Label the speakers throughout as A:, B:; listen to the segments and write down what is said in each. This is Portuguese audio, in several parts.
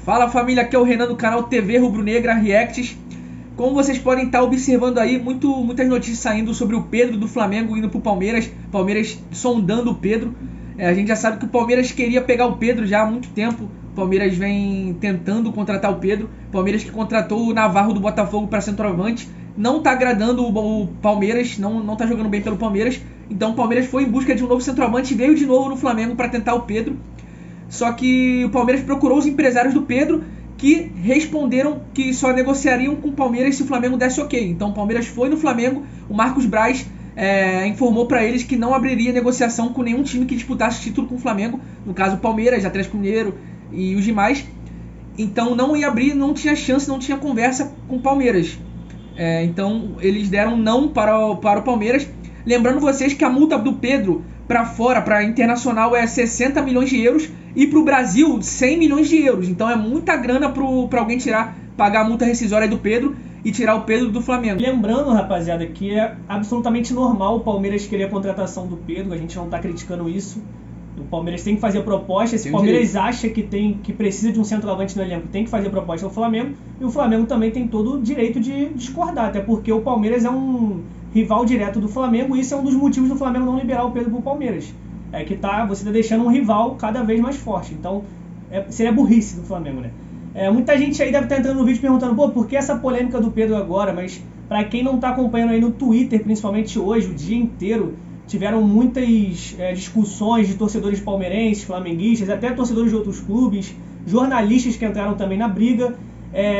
A: Fala família, aqui é o Renan do canal TV Rubro Negra Reacts. Como vocês podem estar observando aí, muitas notícias saindo sobre o Pedro do Flamengo indo pro Palmeiras. Palmeiras sondando o Pedro. A gente já sabe que o Palmeiras queria pegar o Pedro já há muito tempo. O Palmeiras vem tentando contratar o Pedro. Palmeiras que contratou o Navarro do Botafogo para centroavante. Não tá agradando o Palmeiras, não tá jogando bem pelo Palmeiras. Então o Palmeiras foi em busca de um novo centroavante e veio de novo no Flamengo para tentar o Pedro. Só que o Palmeiras procurou os empresários do Pedro, que responderam que só negociariam com o Palmeiras se o Flamengo desse ok. Então o Palmeiras foi no Flamengo, o Marcos Braz informou para eles que não abriria negociação com nenhum time que disputasse título com o Flamengo, no caso o Palmeiras, Atlético Mineiro e os demais. Então não ia abrir, não tinha chance, não tinha conversa com o Palmeiras. Então eles deram não para o Palmeiras. Lembrando vocês que a multa do Pedro para fora, para internacional, é 60 milhões de euros e para o Brasil 100 milhões de euros. Então é muita grana para alguém pagar a multa rescisória do Pedro e tirar o Pedro do Flamengo.
B: Lembrando, rapaziada, que é absolutamente normal o Palmeiras querer a contratação do Pedro, a gente não está criticando isso. O Palmeiras tem que fazer a proposta. Se o Palmeiras acha que precisa de um centroavante no elenco, tem que fazer a proposta ao Flamengo. E o Flamengo também tem todo o direito de discordar, até porque o Palmeiras é um rival direto do Flamengo, e isso é um dos motivos do Flamengo não liberar o Pedro pro Palmeiras. É que você tá deixando um rival cada vez mais forte. Então, seria burrice do Flamengo, né? Muita gente aí deve estar entrando no vídeo perguntando, por que essa polêmica do Pedro agora? Mas para quem não tá acompanhando aí no Twitter, principalmente hoje, o dia inteiro, tiveram muitas discussões de torcedores palmeirenses, flamenguistas, até torcedores de outros clubes, jornalistas que entraram também na briga.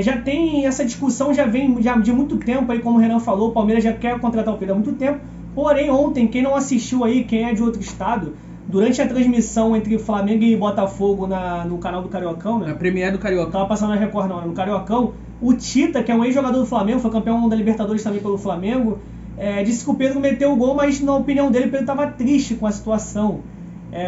B: Já tem essa discussão, já vem de muito tempo aí, como o Renan falou, o Palmeiras já quer contratar o Pedro há muito tempo. Porém, ontem, quem não assistiu aí, quem é de outro estado, durante a transmissão entre Flamengo e Botafogo no canal do Cariocão, né?
A: Na Premier do Carioca.
B: Tava passando na Record, não, no Cariocão, o Tita, que é um ex-jogador do Flamengo, foi campeão da Libertadores também pelo Flamengo, disse que o Pedro meteu o gol, mas na opinião dele o Pedro estava triste com a situação.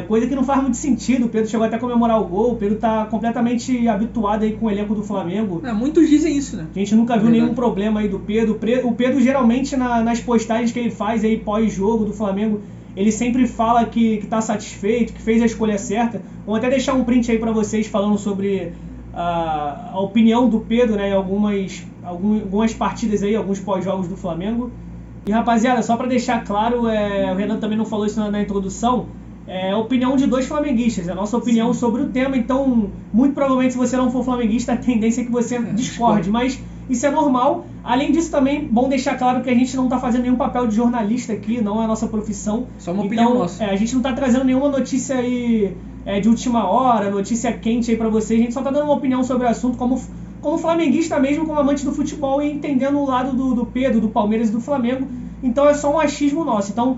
B: Coisa que não faz muito sentido. O Pedro chegou até a comemorar o gol. O Pedro está completamente habituado aí com o elenco do Flamengo.
A: Muitos dizem isso, né?
B: A gente nunca viu nenhum problema aí do Pedro. O Pedro geralmente nas postagens que ele faz aí pós-jogo do Flamengo, ele sempre fala que está satisfeito, que fez a escolha certa. Vou até deixar um print aí para vocês falando sobre a opinião do Pedro, né, em algumas partidas aí, alguns pós-jogos do Flamengo. E rapaziada, só para deixar claro, o Renan também não falou isso na introdução, a opinião de dois flamenguistas, a nossa opinião sobre o tema. Então, muito provavelmente, se você não for flamenguista, a tendência é que você discorde, mas isso é normal. Além disso, também, bom deixar claro que a gente não está fazendo nenhum papel de jornalista aqui, não é a nossa profissão.
A: Só uma opinião nossa.
B: A gente não está trazendo nenhuma notícia aí de última hora, notícia quente aí para vocês. A gente só está dando uma opinião sobre o assunto como flamenguista mesmo, como amante do futebol, e entendendo o lado do Pedro, do Palmeiras e do Flamengo. Então é só um achismo nosso. Então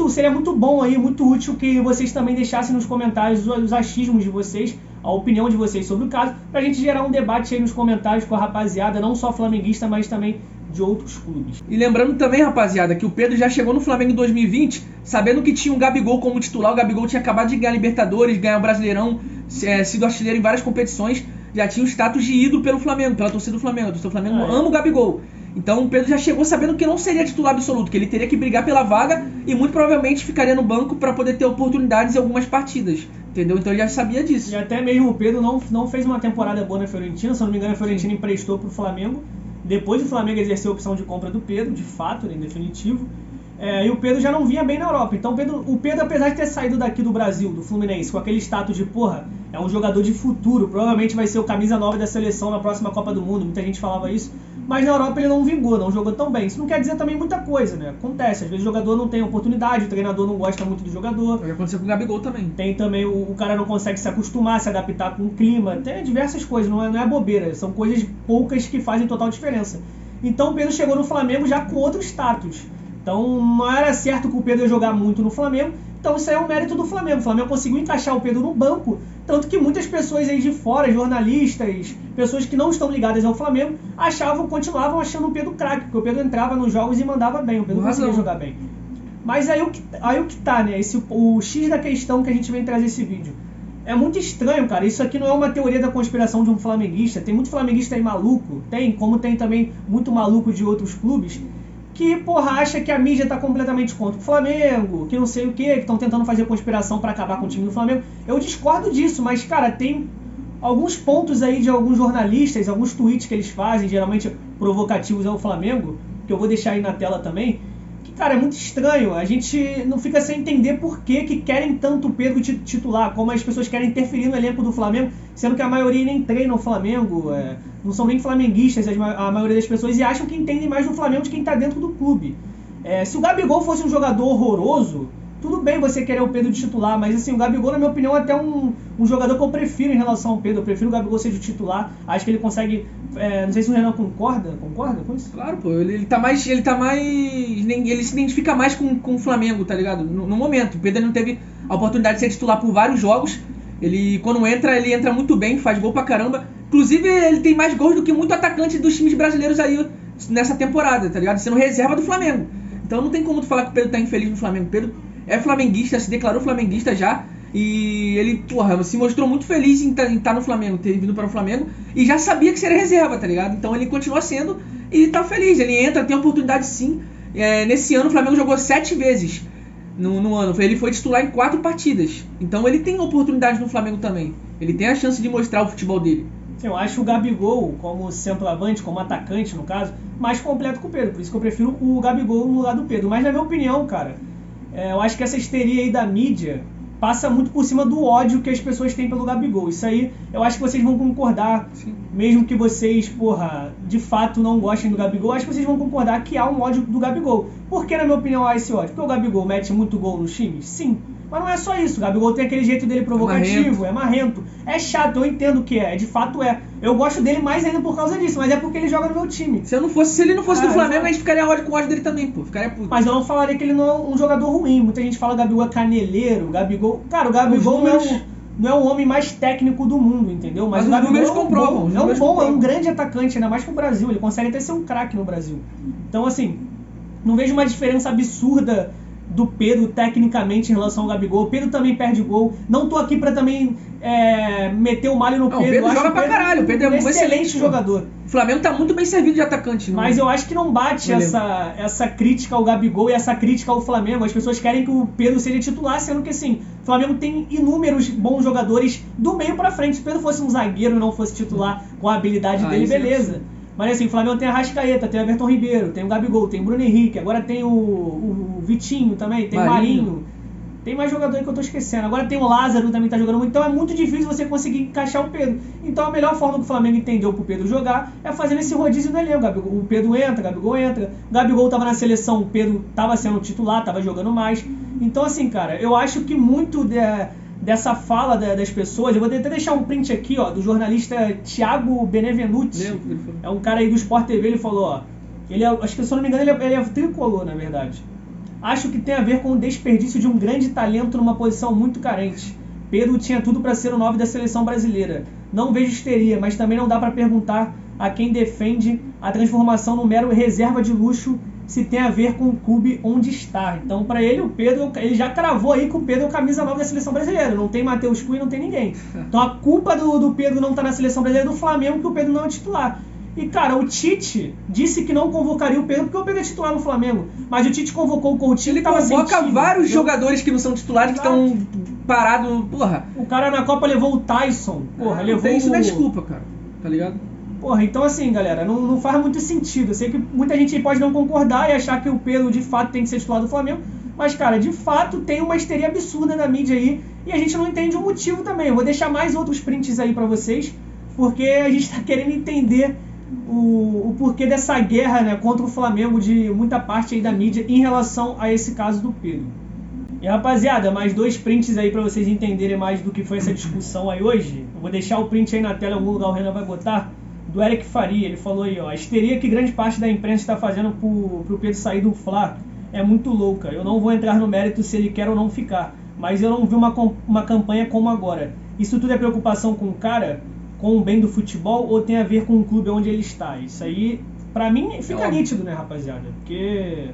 B: seria muito bom aí, muito útil que vocês também deixassem nos comentários os achismos de vocês, a opinião de vocês sobre o caso, pra gente gerar um debate aí nos comentários com a rapaziada, não só flamenguista, mas também de outros clubes.
A: E lembrando também, rapaziada, que o Pedro já chegou no Flamengo em 2020, sabendo que tinha um Gabigol como titular. O Gabigol tinha acabado de ganhar Libertadores, ganhar o Brasileirão, sido artilheiro em várias competições, já tinha o status de ídolo pelo Flamengo, pela torcida do Flamengo. A torcida do Flamengo ama o Gabigol. Então o Pedro já chegou sabendo que não seria titular absoluto, que ele teria que brigar pela vaga e muito provavelmente ficaria no banco para poder ter oportunidades em algumas partidas, entendeu? Então ele já sabia disso.
B: E até mesmo o Pedro não fez uma temporada boa na Fiorentina, se não me engano a Fiorentina emprestou para o Flamengo, depois o Flamengo exerceu a opção de compra do Pedro, de fato, em definitivo, e o Pedro já não vinha bem na Europa. Então o Pedro, apesar de ter saído daqui do Brasil, do Fluminense, com aquele status de é um jogador de futuro, provavelmente vai ser o camisa 9 da seleção na próxima Copa do Mundo, muita gente falava isso, mas na Europa ele não vingou, não jogou tão bem. Isso não quer dizer também muita coisa, né? Acontece, às vezes o jogador não tem oportunidade, o treinador não gosta muito do jogador.
A: Vai acontecer com o Gabigol também.
B: Tem também, o cara não consegue se acostumar, se adaptar com o clima, tem diversas coisas, não é bobeira, são coisas poucas que fazem total diferença. Então o Pedro chegou no Flamengo já com outro status. Então não era certo que o Pedro ia jogar muito no Flamengo, então isso aí é um mérito do Flamengo. O Flamengo conseguiu encaixar o Pedro no banco, tanto que muitas pessoas aí de fora, jornalistas, pessoas que não estão ligadas ao Flamengo, continuavam achando o Pedro craque, porque o Pedro entrava nos jogos e mandava bem, o Pedro conseguia jogar bem. Mas aí o que tá, né, o X da questão que a gente vem trazer esse vídeo. É muito estranho, cara, isso aqui não é uma teoria da conspiração de um flamenguista, tem muito flamenguista aí maluco, como tem também muito maluco de outros clubes, que, acha que a mídia tá completamente contra o Flamengo, que não sei o que estão tentando fazer conspiração para acabar com o time do Flamengo. Eu discordo disso, mas, cara, tem alguns pontos aí de alguns jornalistas, alguns tweets que eles fazem, geralmente provocativos ao Flamengo, que eu vou deixar aí na tela também, que, cara, é muito estranho. A gente não fica sem entender por que querem tanto o Pedro titular, como as pessoas querem interferir no elenco do Flamengo, sendo que a maioria nem treina o Flamengo, não são nem flamenguistas a maioria das pessoas, e acham que entendem mais do Flamengo de quem está dentro do clube. Se o Gabigol fosse um jogador horroroso, tudo bem você querer o Pedro de titular, mas assim, o Gabigol, na minha opinião, é até um jogador que eu prefiro em relação ao Pedro. Eu prefiro o Gabigol ser de titular. Acho que ele consegue. Não sei se o Renan concorda com isso?
A: Claro, pô, ele tá mais. Ele se identifica mais com o Flamengo, tá ligado? No momento. O Pedro não teve a oportunidade de ser titular por vários jogos. Ele, quando entra, ele entra muito bem, faz gol pra caramba. Inclusive, ele tem mais gols do que muito atacante dos times brasileiros aí nessa temporada, tá ligado? Sendo reserva do Flamengo. Então não tem como tu falar que o Pedro tá infeliz no Flamengo. O Pedro é flamenguista, se declarou flamenguista já. E ele, porra, se mostrou muito feliz em estar no Flamengo, ter vindo para o Flamengo. E já sabia que seria reserva, tá ligado? Então ele continua sendo e tá feliz. Ele entra, tem oportunidade sim. Nesse ano o Flamengo jogou 7 vezes no ano. Ele foi titular em 4 partidas. Então ele tem oportunidade no Flamengo também. Ele tem a chance de mostrar o futebol dele.
B: Eu acho o Gabigol, como centroavante, como atacante no caso, mais completo que o Pedro. Por isso que eu prefiro o Gabigol no lado do Pedro. Mas na minha opinião, cara, eu acho que essa histeria aí da mídia passa muito por cima do ódio que as pessoas têm pelo Gabigol. Isso aí, eu acho que vocês vão concordar. Sim. Mesmo que vocês, porra, de fato não gostem do Gabigol, acho que vocês vão concordar que há um ódio do Gabigol. Por que, na minha opinião, há esse ódio? Porque o Gabigol mete muito gol nos times? Sim. Mas não é só isso. O Gabigol tem aquele jeito dele provocativo, é marrento. É chato, eu entendo que de fato é. Eu gosto dele mais ainda por causa disso, mas é porque ele joga no meu time.
A: Se ele não fosse do Flamengo, a gente ficaria com ódio dele também, pô. Ficaria puto.
B: Mas eu não falaria que ele não é um jogador ruim. Muita gente fala que o Gabigol é caneleiro, Gabigol... Cara, o Gabigol não é o homem mais técnico do mundo, entendeu? Mas o Gabigol é um grande atacante, ainda mais pro Brasil. Ele consegue até ser um craque no Brasil. Então, assim, não vejo uma diferença absurda do Pedro tecnicamente em relação ao Gabigol. O Pedro também perde gol. Não tô aqui pra também meter o malho no Pedro.
A: O Pedro joga pra caralho. O Pedro é um excelente
B: jogador.
A: O Flamengo tá muito bem servido de atacante.
B: Mas eu acho que não bate essa crítica ao Gabigol e essa crítica ao Flamengo. As pessoas querem que o Pedro seja titular, sendo que assim, o Flamengo tem inúmeros bons jogadores do meio pra frente. Se o Pedro fosse um zagueiro e não fosse titular com a habilidade dele, beleza. Mas assim, o Flamengo tem a Arrascaeta, tem o Everton Ribeiro, tem o Gabigol, tem o Bruno Henrique, agora tem o Vitinho também, tem o Marinho. Tem mais jogador aí que eu tô esquecendo. Agora tem o Lázaro também tá jogando muito. Então é muito difícil você conseguir encaixar o Pedro. Então a melhor forma que o Flamengo entendeu pro Pedro jogar é fazendo esse rodízio no elenco. O Pedro entra, o Gabigol entra. O Gabigol tava na seleção, o Pedro tava sendo titular, tava jogando mais. Então assim, cara, eu acho que muito dessa fala das pessoas, eu vou até deixar um print aqui, ó, do jornalista Thiago Benevenuti. É um cara aí do Sport TV, ele falou, ó, acho que se eu não me engano ele é tricolor, na verdade. Acho que tem a ver com o desperdício de um grande talento numa posição muito carente. Pedro tinha tudo para ser o 9 da seleção brasileira. Não vejo histeria, mas também não dá para perguntar a quem defende a transformação no mero reserva de luxo se tem a ver com o clube onde está. Então, para ele, o Pedro, ele já cravou aí que o Pedro é o camisa 9 da seleção brasileira. Não tem Matheus Cunha, não tem ninguém. Então, a culpa do Pedro não estar na seleção brasileira é do Flamengo, que o Pedro não é titular. E, cara, o Tite disse que não convocaria o Pedro porque o Pedro é titular no Flamengo. Mas o Tite convocou o Coutinho.
A: Ele convoca vários jogadores que não são titulares, que estão parados, porra.
B: O cara na Copa levou o Tyson. Porra, levou
A: isso não é desculpa, cara. Tá ligado?
B: Porra, então assim, galera, não faz muito sentido. Eu sei que muita gente pode não concordar e achar que o Pedro de fato tem que ser titular do Flamengo. Mas, cara, de fato tem uma histeria absurda na mídia aí. E a gente não entende o motivo também. Eu vou deixar mais outros prints aí pra vocês. Porque a gente tá querendo entender o porquê dessa guerra, né, contra o Flamengo de muita parte aí da mídia em relação a esse caso do Pedro. E rapaziada, mais 2 prints aí pra vocês entenderem mais do que foi essa discussão aí hoje. Eu vou deixar o print aí na tela, em algum lugar o Renan vai botar, do Eric Faria. Ele falou aí, ó, a histeria que grande parte da imprensa está fazendo pro Pedro sair do Fla é muito louca. Eu não vou entrar no mérito se ele quer ou não ficar, mas eu não vi uma campanha como agora. Isso tudo é preocupação com o cara, com o bem do futebol, ou tem a ver com o clube onde ele está? Isso aí, pra mim, fica nítido, né, rapaziada? Porque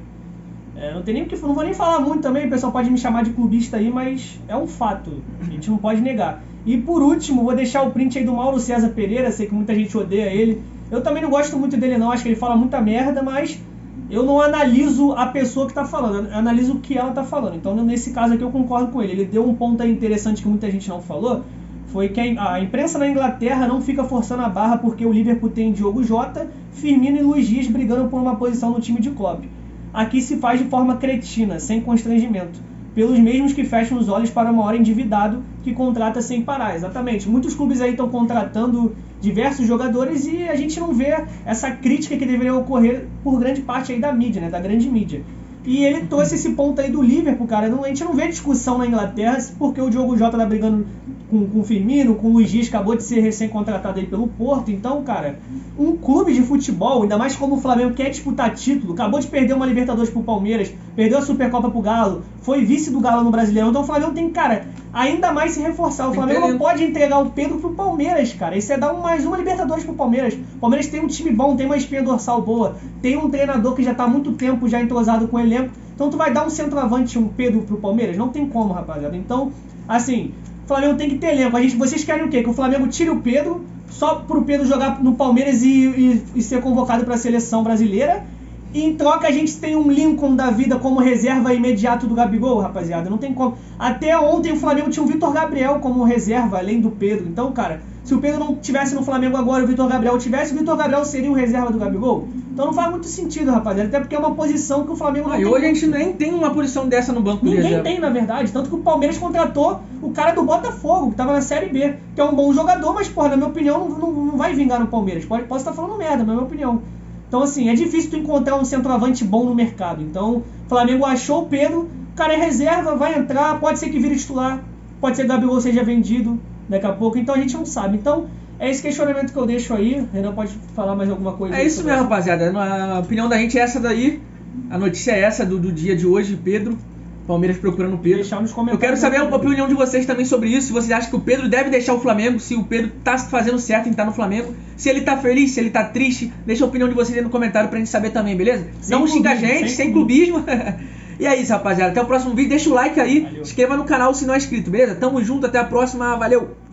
B: não tem nem o que, não vou nem falar muito também, o pessoal pode me chamar de clubista aí, mas é um fato, a gente não pode negar. E por último, vou deixar o print aí do Mauro César Pereira, sei que muita gente odeia ele. Eu também não gosto muito dele não, acho que ele fala muita merda, mas eu não analiso a pessoa que tá falando, eu analiso o que ela tá falando. Então nesse caso aqui eu concordo com ele. Ele deu um ponto aí interessante que muita gente não falou, foi que a imprensa na Inglaterra não fica forçando a barra porque o Liverpool tem Diogo Jota, Firmino e Luiz Dias brigando por uma posição no time de Klopp. Aqui se faz de forma cretina, sem constrangimento, pelos mesmos que fecham os olhos para o maior endividado que contrata sem parar. Exatamente. Muitos clubes aí estão contratando diversos jogadores e a gente não vê essa crítica que deveria ocorrer por grande parte aí da mídia, né, da grande mídia. E ele trouxe esse ponto aí do Liverpool, cara. A gente não vê discussão na Inglaterra porque o Diogo Jota tá brigando com o Firmino, com o Luiz Dias, acabou de ser recém-contratado aí pelo Porto. Então, cara, um clube de futebol, ainda mais como o Flamengo quer disputar título, acabou de perder uma Libertadores pro Palmeiras, perdeu a Supercopa pro Galo, foi vice do Galo no Brasileirão. Então o Flamengo tem, cara, ainda mais se reforçar. O Flamengo não pode entregar o Pedro pro Palmeiras, cara. Isso é dar mais uma Libertadores pro Palmeiras. O Palmeiras tem um time bom, tem uma espinha dorsal boa, tem um treinador que já tá há muito tempo já entrosado com o elenco. Então tu vai dar um centroavante, um Pedro pro Palmeiras? Não tem como, rapaziada. Então, assim, o Flamengo tem que ter elenco. Vocês querem o quê? Que o Flamengo tire o Pedro só pro Pedro jogar no Palmeiras e ser convocado para a seleção brasileira? E em troca a gente tem um Lincoln da vida como reserva imediato do Gabigol, rapaziada. Não tem como. Até ontem o Flamengo tinha o Vitor Gabriel como reserva, além do Pedro. Então, cara, se o Pedro não tivesse no Flamengo agora, o Vitor Gabriel tivesse, o Vitor Gabriel seria o reserva do Gabigol? Então não faz muito sentido, rapaziada. Até porque é uma posição que o Flamengo não tem.
A: E hoje a gente nem tem uma posição dessa no banco de reserva.
B: Ninguém tem, na verdade. Tanto que o Palmeiras contratou o cara do Botafogo, que tava na Série B, que é um bom jogador, mas, porra, na minha opinião, não vai vingar no Palmeiras. Posso estar falando merda, mas é a minha opinião. Então, assim, é difícil tu encontrar um centroavante bom no mercado. Então, o Flamengo achou o Pedro, o cara é reserva, vai entrar, pode ser que vire titular, pode ser que o Gabigol seja vendido daqui a pouco, então a gente não sabe. Então, é esse questionamento que eu deixo aí. Renan pode falar mais alguma coisa?
A: É isso mesmo, rapaziada. A opinião da gente é essa daí. A notícia é essa do dia de hoje, Pedro. Palmeiras procurando o Pedro.
B: Deixar nos comentários.
A: Eu quero saber a opinião de vocês também sobre isso. Se vocês acham que o Pedro deve deixar o Flamengo, se o Pedro tá fazendo certo em estar no Flamengo, se ele tá feliz, se ele tá triste. Deixa a opinião de vocês aí no comentário pra gente saber também, beleza? Não xinga a gente, sem clubismo. E é isso, rapaziada. Até o próximo vídeo. Deixa o like aí. Valeu. Inscreva no canal se não é inscrito, beleza? Tamo junto, até a próxima. Valeu!